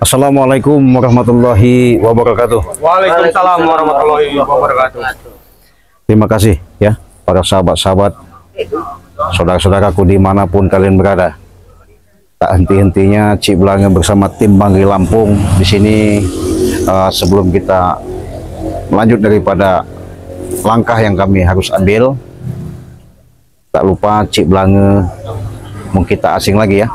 Assalamualaikum warahmatullahi wabarakatuh. Waalaikumsalam warahmatullahi wabarakatuh. Terima kasih ya para sahabat-sahabat, saudara-saudaraku dimanapun kalian berada. Tak henti-hentinya Cik Blange bersama tim Banggai Lampung di sini. Sebelum kita melanjut daripada langkah yang kami harus ambil, tak lupa Cik Blange mungkin tak asing lagi ya.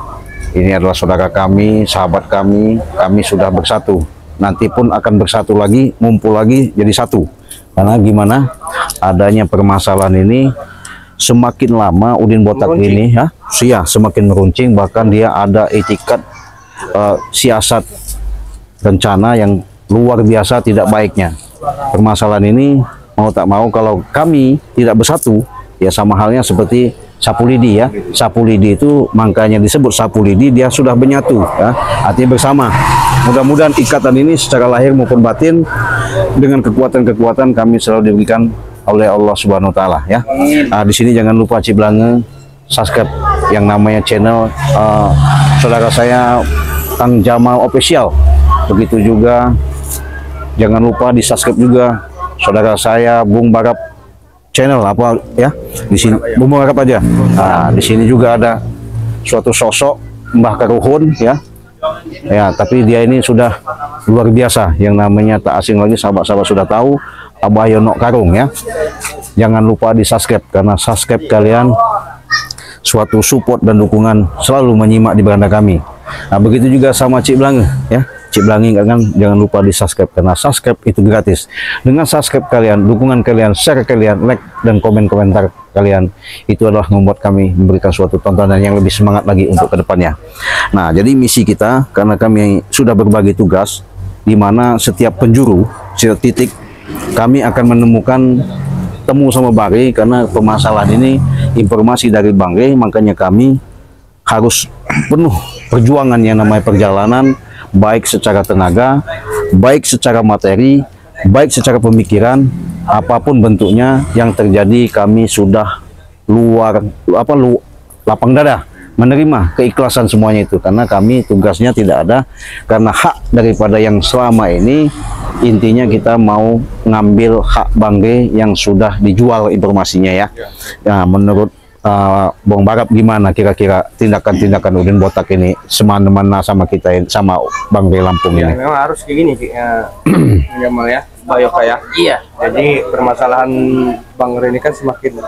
Ini adalah saudara kami, sahabat kami sudah bersatu. Nanti pun akan bersatu lagi, ngumpul lagi jadi satu. Karena gimana adanya permasalahan ini, semakin lama Udin Botak ini ya, semakin meruncing. Bahkan dia ada etikat siasat rencana yang luar biasa tidak baiknya. Permasalahan ini mau tak mau kalau kami tidak bersatu, ya sama halnya seperti sapu lidi ya. Sapu lidi itu makanya disebut sapu lidi, dia sudah menyatu ya, artinya bersama. Mudah-mudahan ikatan ini secara lahir maupun batin dengan kekuatan-kekuatan kami selalu diberikan oleh Allah Subhanahu wa taala ya. Di sini jangan lupa Cik Blange subscribe yang namanya channel saudara saya Kang Jamal Official. Begitu juga jangan lupa di subscribe juga saudara saya Bung Barap channel apa ya, di sini Bung Barap aja. Di sini juga ada suatu sosok Mbah Karuhun ya, tapi dia ini sudah luar biasa, yang namanya tak asing lagi, sahabat-sahabat sudah tahu, Abah Yono Karung ya. Jangan lupa di subscribe, karena subscribe kalian suatu support dan dukungan selalu menyimak di beranda kami. Begitu juga sama Cik Blange ya. Cik Blange jangan lupa di subscribe, karena subscribe itu gratis. Dengan subscribe kalian, dukungan kalian, share kalian, like dan komen komentar kalian, itu adalah membuat kami memberikan suatu tontonan yang lebih semangat lagi untuk kedepannya. Nah, jadi misi kita, karena kami sudah berbagi tugas, di mana setiap penjuru, setiap titik kami akan menemukan temu sama Banggai. Karena permasalahan ini informasi dari Banggai, makanya kami harus penuh perjuangan yang namanya perjalanan, baik secara tenaga, baik secara materi, baik secara pemikiran, apapun bentuknya yang terjadi, kami sudah lapang dada menerima keikhlasan semuanya itu. Karena kami tugasnya tidak ada, karena hak daripada yang selama ini, intinya kita mau ngambil hak Banggai yang sudah dijual informasinya ya. Nah, menurut Bung Barap gimana kira-kira tindakan-tindakan Udin Botak ini semana-mana sama kita, sama Banggai Lampung ini? Memang harus kayak gini Jamal ya, Bayoka ya. Iya. Jadi permasalahan Banggai ini kan semakin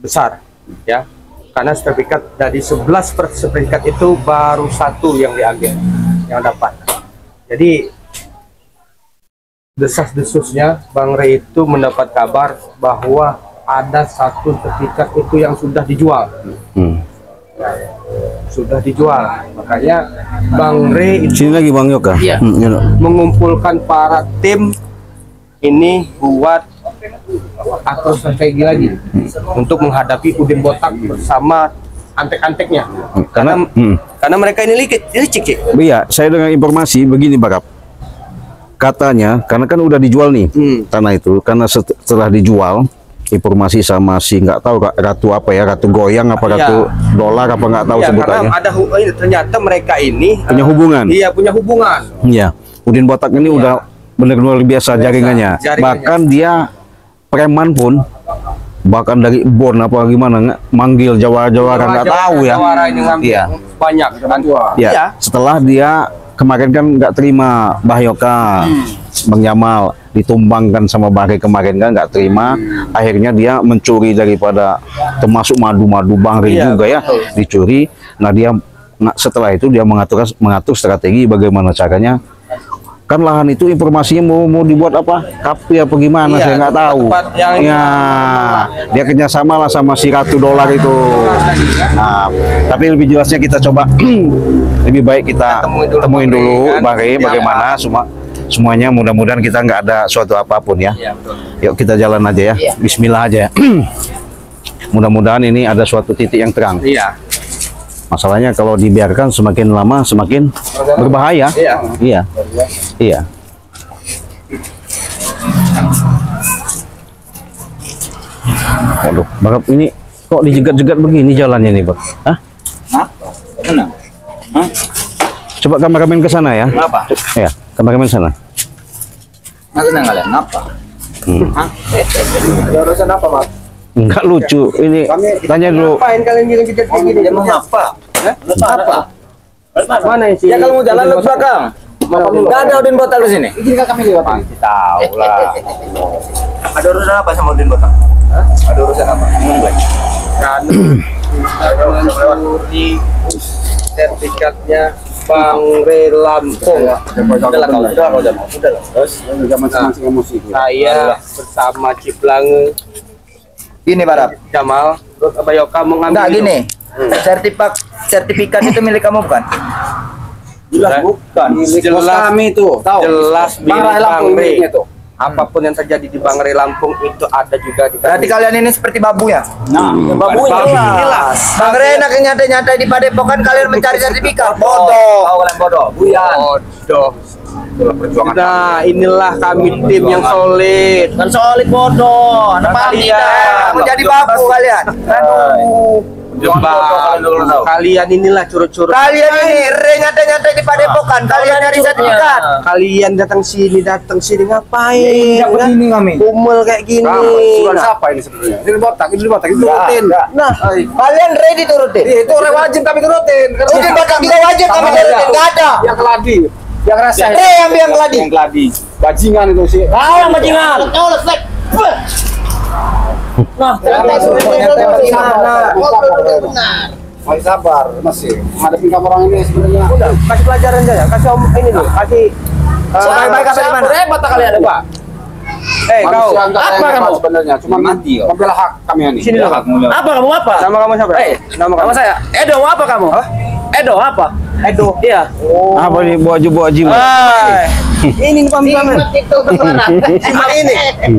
besar ya, karena sertifikat dari 11 sertifikat itu baru satu yang diambil, yang dapat. Jadi desas-desusnya Banggai itu mendapat kabar bahwa ada satu sertifikat itu yang sudah dijual. Sudah dijual. Makanya Bang Re sini lagi Bang Yoka mengumpulkan para tim ini buat atur strategi lagi untuk menghadapi Udin Botak bersama antek-anteknya. Karena mereka ini licik. Iya, saya dengar informasi begini Barap. Katanya karena kan udah dijual nih tanah itu, karena setelah dijual, informasi sama si nggak tahu ratu apa ya, ratu goyang apa ratu dolar apa nggak tahu sebutannya. Karena ada ternyata mereka ini punya hubungan. Iya, punya hubungan. Iya, Udin Botak ini udah benar-benar luar biasa jaringannya. Bahkan dia preman pun, bahkan dari Bon apa gimana manggil jawara-jawara nggak tahu ya. Iya. Banyak kan. Iya. Setelah dia kemarin kan nggak terima Bahyoka, Bang Jamal ditumbangkan sama Banggai kemarin kan nggak terima, akhirnya dia mencuri daripada termasuk madu-madu Banggai juga ya, dicuri. Nah dia setelah itu dia mengatur strategi bagaimana caranya, kan lahan itu informasinya mau dibuat apa, kapi apa gimana, saya nggak tahu ya. Dia kerjasama lah sama si ratu dolar itu. Nah, tapi lebih jelasnya kita coba lebih baik kita temuin dulu Banggai bagaimana semuanya. Mudah-mudahan kita nggak ada suatu apapun ya. Yuk kita jalan aja ya. Bismillah aja. Mudah-mudahan ini ada suatu titik yang terang. Masalahnya kalau dibiarkan semakin lama semakin berbahaya. Iya. Waduh, Barap ini kok dijegat-jegat begini jalannya nih, Bang? Hah? Coba kameramen ke sana ya. Apa? Ya, kameramen sana. Nggak tenang kalian, apa? Ada urusan apa, Mas? Enggak lucu. Ini tanya dulu. Ngapain kalian giling-giling kayak gini? Dia mau apa? Apa? Mana yang Ya kalau mau jalan lewat belakang. Nggak ada Udin Botak di sini. Izinkan kami lewat. Pasti tahu lah. Ada urusan apa sama Udin Botak? Ada urusan apa? Kan mencuri sertifikatnya Bang Re Lampung. Udah. Terus saya bersama Ciplange, Gini Barap. Jamal, terus Abayoka mengambil. Enggak gini. Sertifikat itu milik kamu bukan? Jelas bukan. Jelas kami itu. Jelas milik Bang Re. Apapun yang terjadi di Bang Re Lampung itu ada juga di Berarti kalian ini seperti babu ya? Nah, babu jelas. Bang Re enak nyantai-nyantai di Padepokan, kalian mencari sertifikat. Bodoh. Kau kalian bodoh. Bodoh. Nah, inilah kami tim yang solid. Kan solid bodoh. Anak Kalian. menjadi babu kalian. Aduh. Kalian inilah curut-curut. Kalian ini nyantai-nyantai di Padepokan, kalian nyari sertifikat. Kalian datang sini ngapain? Dapat ini kami. Kumel kayak gini. Siapa ini sebenarnya? Ini botak itu turutin. Nah, kalian ready turutin? Itu wajib kami turutin. Udin Botak juga wajib kami turutin, nggak ada. Yang keladi, yang rasa. Yang biang keladi. Yang keladi. Bajingan itu sih. Yang bajingan. Nah, Masih sabar, masih menghadapi orang ini sebenarnya. Udah, kasih pelajaran aja, kasih om ini dulu, kasih. Baik-baik apa di mana? Hebat kalian ada, Pak. Kau Apa kamu sebenarnya? Cuma mati. Membela hak kami ini. Sini dulu. Apa kamu apa? Nama kamu siapa? Nama kamu. saya. Edo apa kamu? Edo apa? Edo. Iya. Apa nih buah jimat? Ini pamit-pamit. Jimat ini.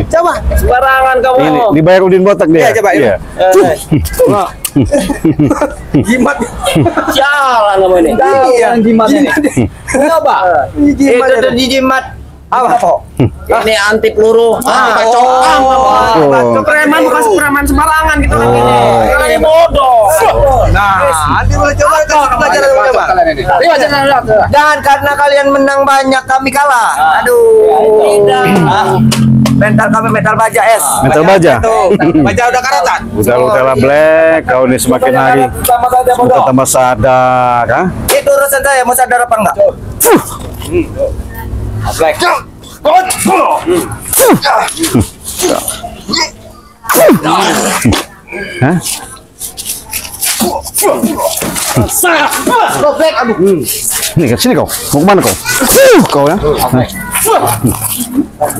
Coba. Sembarangan kamu. Ini dibayar Udin Botak dia. Iya, coba. Iya. Jimat. Jalan kamu ini. Iya, jimat ini. Coba. Itu jimat. Apa? Ini anti peluru. Preman bukan preman sembarangan gitu namanya. Kalian bodoh. Nah, nanti boleh coba kasih pelajaran coba. Dan karena kalian menang banyak, kami kalah. Aduh. Mental kami mental baja es. Mental baja. Baja udah karatan. Udah black, kau ini semakin hari sudah tambah sadar, ha? Itu urusan saya, mau sadar apa enggak? Black. Hah? Nih, sini kau. Mau kemana kau? Kau ya?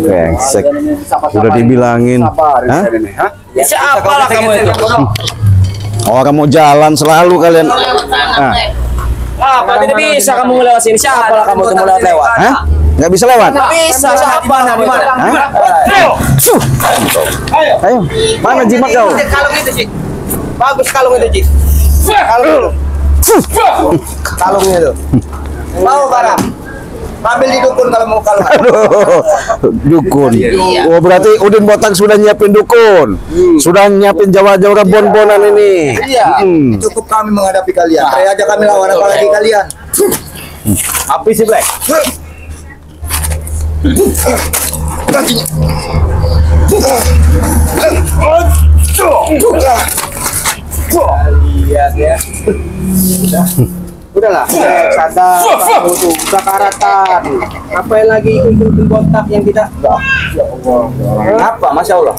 Brengsek. Udah dibilangin. Hah? Siapa lah kamu itu? Orang mau jalan selalu kalian. Ah. Apa tidak bisa kamu lewat sini? Siapa lah kamu mau lewat? Hah? Nggak bisa lewat? Bisa, siapa kamu? Hah? Ayo. Mana jimat kau? Kalung itu sih. Bagus kalung itu, Cik. Kalung itu. Kalungnya itu. Mau barang. Ambil di dukun kalau mau kalung. Aduh, dukun. Oh, berarti Udin Botak sudah nyiapin dukun. Sudah nyiapin jawa-jawa bon-bonan ini. Iya. Cukup kami menghadapi kalian. Saya aja kami lawan apalagi kalian. Api sih, Black. Lihat ya. Udahlah, sadar kamu tuh udah karatan. Apa yang lagi ikut botak yang tidak? Ya Allah. Apa? Masya Allah.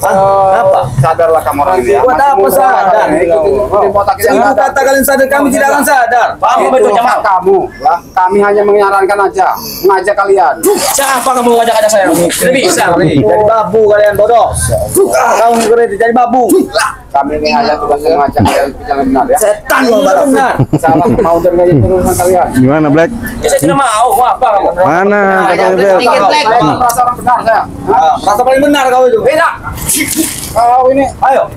Apa? Sadarlah kamu orang ini. Buat apa sadar? Ikutin botak ini. Jangan kata kalian sadar, kami tidak akan sadar. Itu hak kamu. Lah, kami hanya menyarankan aja, mengajak kalian. Siapa kamu ngajak-ngajak saya? Tidak bisa. Jadi babu kalian bodoh. Kamu berarti jadi babu. Kami ini hanya tugasnya mengajak kalian ke jalan benar ya. Setan lo benar. Salah mau terjadi urusan kalian. Gimana, Black? Saya tidak mau. Mau apa kamu? Mana? Kata Bel. Saya merasa orang benar saya. Rasa paling benar kau itu. Beda. Kau ini, Ayo.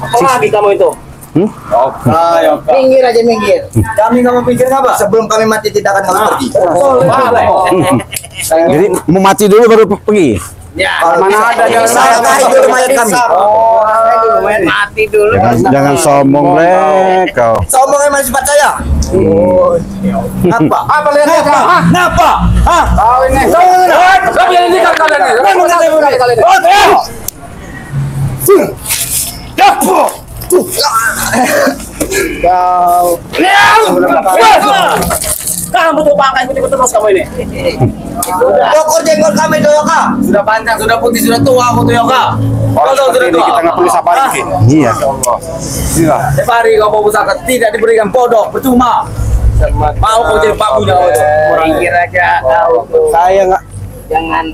Apa lagi kamu itu? Minggir aja minggir. Kami nggak mau pikir apa? Sebelum kami mati tidak akan kami pergi. Jadi mau mati dulu baru pergi. Mana ada jalan Saya dulu mayat kami. Mati dulu. Jangan sombong Black kau. Sombong emang sifat saya. Apa? Apa lihat hah? Kenapa? Hah? Kau ini. Kau yang ini kan kalian ini. Kalian Kamu tuh pakai ikut terus kamu ini. Pokok jenggot kami tuh Yoka. Sudah panjang, sudah putih, sudah tua aku tuh Yoka. Kau tahu sudah ini tua. kita nggak perlu sabar ini. Iya. Setiap hari kau mau usahakan tidak diberikan podok, percuma. Mau kau jadi pakunya kau itu. Pikir aja kau tuh. Saya nggak Jangan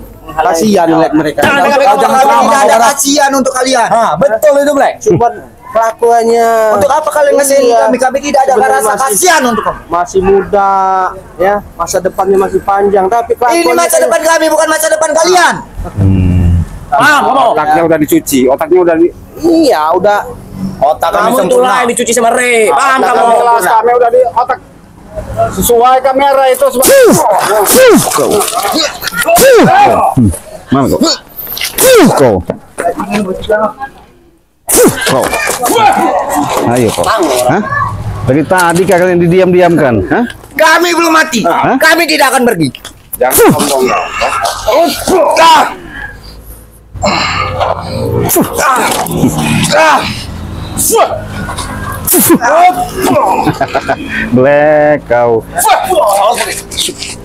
kasihan lihat mereka. Jangan Kami tidak ada kasihan untuk kalian. betul itu Black. Cuma kelakuannya Untuk apa kalian ngasih kami? Kami tidak ada Sebenarnya rasa masih- kasihan untuk kamu. masih muda, ya masa depannya masih panjang. Tapi Ini masa depan kami, bukan masa depan kalian. Paham kamu? Otaknya udah dicuci, otaknya udah di. Iya, udah Otak kamu itulah yang dicuci sama Re. Paham kamu? Jelas kami udah di otak sesuai kamera itu semua. Mana kau? Kau. Kau. Ayo kau. Hah? Dari tadi kalian didiam-diamkan, hah? Kami belum mati. Hah? Kami tidak akan pergi. Jangan sombong ya. Black kau.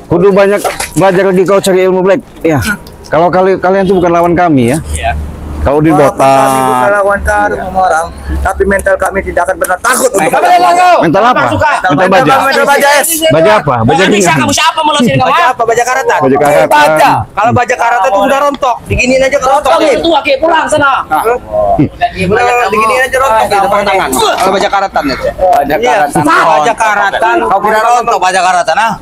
Kudu banyak belajar lagi kau cari ilmu Black. Ya. Kalau kalian tuh bukan lawan kami ya. Kau di Walaupun kami bukan botak. lawan sama orang, tapi mental kami tidak akan pernah takut untuk Apa kalian. yang kau? Mental apa? Mental baja. Mental baja es. Baja apa? Baja Bisa ringan. kamu siapa mau losin kamu? baja apa? Baja karatan. Baja karatan. Baja. Kalau baja karatan itu udah rontok. Diginiin aja rontok. Kamu tua ke pulang sana. Diginiin aja rontok di depan tangan. Kalau baja karatan itu. Baja karatan. Baja karatan. Kau kira rontok baja karatan ah?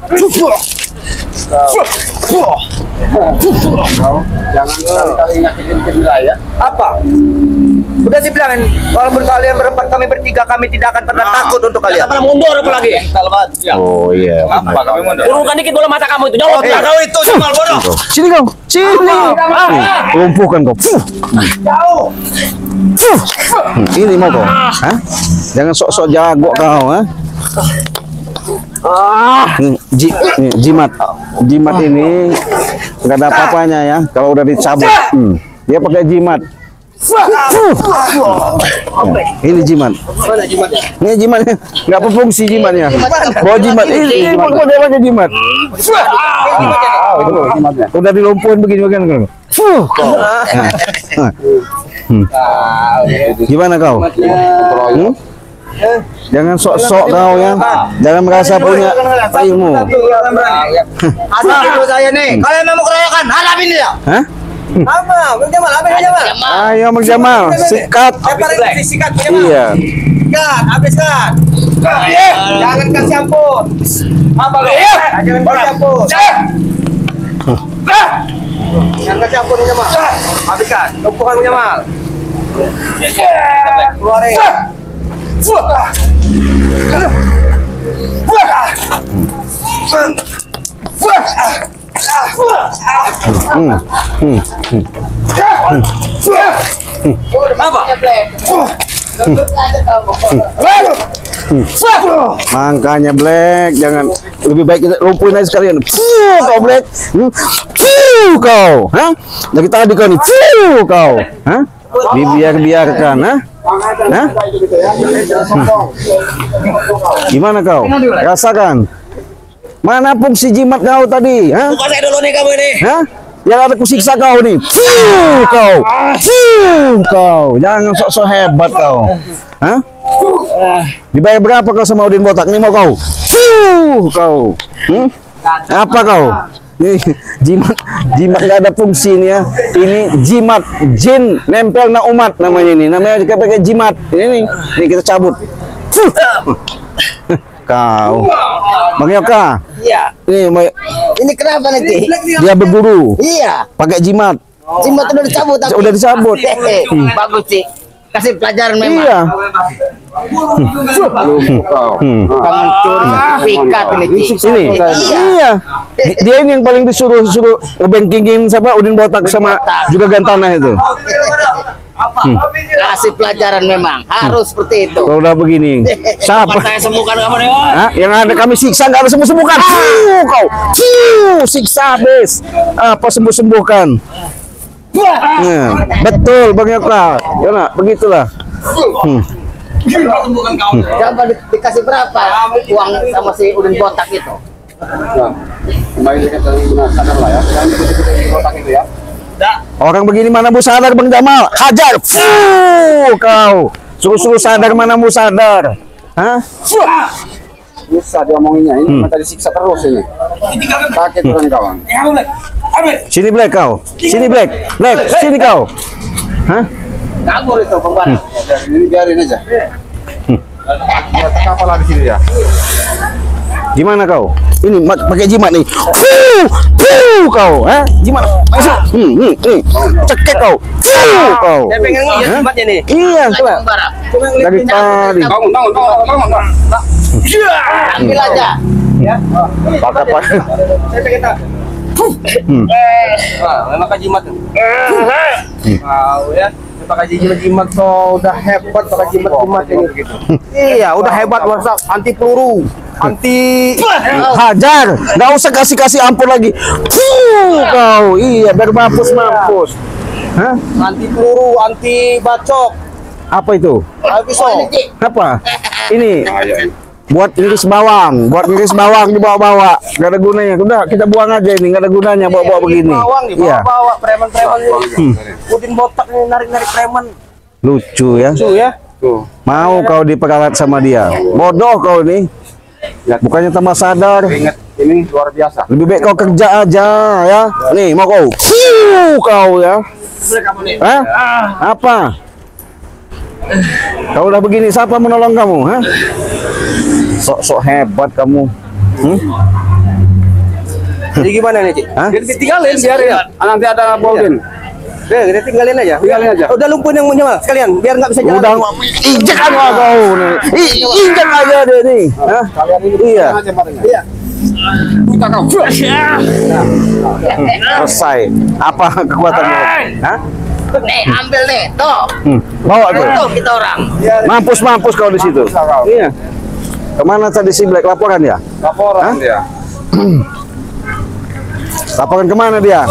Jangan sekali-kali nyakitin kita ya. Apa? Udah sih bilangin, walaupun kalian berempat kami bertiga, kami tidak akan pernah takut untuk kalian. Kita pernah mundur apa lagi? Oh iya. Apa kami mundur? Turunkan dikit bola mata kamu itu. Jawab. Kau itu Jamal bodoh. Sini kau. Sini. Lumpuhkan kau. Jauh. Ini mau kau. Hah? Jangan sok-sok jago kau, ha? Jimat. Jimat ini nggak ada apa-apanya ya. Kalau udah dicabut, dia pakai jimat. Ini jimat. Ini jimatnya. Nggak berfungsi jimatnya. Bawa jimat. Ini kok dia pakai jimat. Udah dilumpuhin begini kan. Gimana kau? Jangan sok-sok kau ya. Jangan merasa punya ilmu. Asal dulu saya nih. Kalian mau keroyokan, hadapin dia. Hah? Apa? Bang Jamal, apa Bang Jamal? Ayo Bang Jamal, sikat. Leparin sikat Bang Jamal. Iya. Sikat, habiskan. Jangan kasih ampun. Apa lu? Jangan kasih ampun. Jangan kasih ampun Bang Jamal. Habiskan. Lumpuhkan Bang Jamal. Keluarin. Makanya Black, jangan, lebih baik kita lumpuhin aja sekalian. Kau Black. Kau, hah? Dari tadi kau nih. Kau, hah? Dibiarkan, hah? Hah? Gimana kau? Rasakan. Mana fungsi jimat kau tadi, hah? Buka saya dulu nih kamu ini. Hah? Yang ada kusiksa kau nih. Kau. Kau. Jangan sok-sok hebat kau. Hah? Dibayar berapa kau sama Udin Botak? Ini mau kau. Kau. Apa kau? Nih, jimat nggak ada fungsi nih ya. Ini jimat jin nempel na umat namanya ini. Namanya kita pakai jimat. Ini kita cabut. Kau. Bang Yoka. Iya. Ini kenapa nanti? Dia berguru. Iya. Pakai jimat. Jimat udah dicabut tapi. Udah dicabut. Bagus sih. Kasih pelajaran memang. Iya. Pikat ini. Ini, iya. Dia ini yang paling disuruh ngebankingin siapa Udin Botak sama juga Gantana itu. Kasih pelajaran memang harus seperti itu. Kalau udah begini, siapa? Saya sembuhkan kamu nih. Hah? Yang ada kami siksa nggak ada sembuh-sembuhkan. Kau, siksa habis. Apa sembuh-sembuhkan? Nah, betul Bang Yoka. Ya nak, begitulah. Sembuhkan kau. Coba dikasih berapa uang sama si Udin Botak itu? Kembali kita sadar lah ya. Yang di kotak itu ya. Orang begini mana mau sadar Bang Jamal? Hajar. Kau. Suruh-suruh sadar mana mau sadar? Hah? Bisa diomonginnya. Ini tadi siksa terus ini. Sakit orang kawan. Sini Black kau. Sini Black. Black, sini kau. Hah? Kabur itu pembantu. Ini biarin aja. Kapal lagi sini ya. Gimana kau? Ini pakai jimat nih. Kau, eh? Jimat. Masuk. Cekek kau. Kau. Saya pengen ngeliat Hah? tempatnya nih. Iya, coba. Dari tadi. Bangun. Ambil aja. Apa? Saya pengen tahu. Wah, pakai jimat. Wow ya. Pakai jimat so udah hebat pakai jimat ini begitu. Iya, udah hebat masa anti peluru, anti Hajar. Nggak usah kasih ampun lagi. Kau. Iya, biar mampus. Hah? anti peluru, anti bacok. Apa itu? Pisau. Apa? Ini. Buat ngiris bawang dibawa-bawa. Gak ada gunanya. Udah kita buang aja ini, gak ada gunanya bawa-bawa begini. Bawang Iya. dibawa preman-preman ini. Udin Botak ini narik-narik preman. Lucu ya. Lucu ya. Tuh. Mau kau diperalat sama dia. Bodoh kau nih. Bukannya tambah sadar. Ingat ini luar biasa. Lebih baik kau kerja aja ya. Nih mau kau. Kau ya. Hah? Apa? Kau udah begini siapa menolong kamu? Hah? Sok-sok hebat kamu. Jadi gimana nih, Cik? Hah? Kita tinggalin biar ya. Nanti ada Baudin. Kita tinggalin aja. Udah lumpuhin yang punya sekalian biar nggak bisa jalan. Udah injek aja kau nih. Injek aja deh nih. Hah? Kalian ini Iya. aja matanya. Iya. Buta kau. Selesai. Apa kekuatanmu? Hah? Nih, ambil nih. Tuh. Bawa tuh. Tuh kita orang. Mampus kau di situ. Iya. Kemana tadi si Black laporan ya? Laporan Hah? dia. Laporan kemana dia?